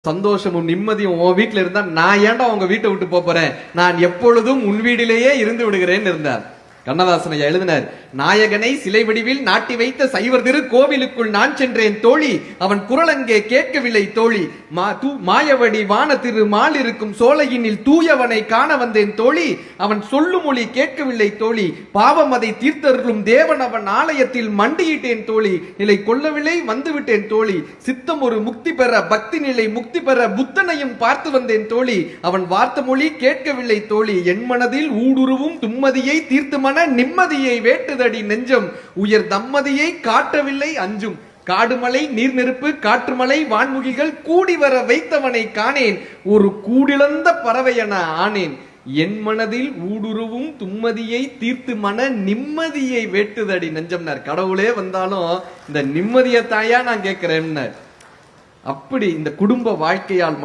சந்தோஷமும் நிம்மதியும் உன் வீட்டுல இருந்தா நான் ஏன்டா உங்க வீட்டை விட்டு போறேன், நான் எப்பொழுதும் உன் வீட்டிலேயே இருந்து விடுகிறேன் இருந்தார். கண்ணதாசன் ஐயா எழுதினார், நாயகனை சிலை வடிவில் நாட்டி வைத்த சைவர் திரு கோவிலுக்குள் நான் சென்றேன் தோழி, அவன் குரல் அங்கே கேட்கவில்லை தோழி, மாயவடி வான திரு மால் இருக்கும் சோலையினில் தூயவனை காண வந்தேன் தோழி, அவன் சொல்லும் மொழி கேட்கவில்லை தோழி, பாவம் அதை தீர்த்தருளும் தேவன் அவன் ஆலயத்தில் மண்டியிட்டேன் தோழி, நிலை கொள்ளவில்லை வந்துவிட்டேன் தோழி, சித்தம் ஒரு முக்தி பெற பக்தி நிலை முக்தி பெற புத்தனையும் பார்த்து வந்தேன் தோழி, அவன் வார்த்த மொழி கேட்கவில்லை தோழி, என் மனதில் ஊடுருவும் தும்மதியை தீர்த்து மன நிம்மதியை வேட்டுதடி நெஞ்சம், உயர் தம்மதியை காட்டவில்லை அஞ்சும், காடுமலை நீர் நெருப்பு காற்றுமலை வான்முகில்கள் கூடி வர வைத்தவனை காணேன், ஒரு கூடிழந்த பறவை என ஆனேன், என் மனதில் ஊடுருவும் தும்மதியை தீர்த்து மன நிம்மதியை வேட்டுதடி நெஞ்சம்னார். கடவுளே வந்தாலும் இந்த நிம்மதியை தாயா நான் கேட்கிறேன். அப்படி இந்த குடும்ப வாழ்க்கையால்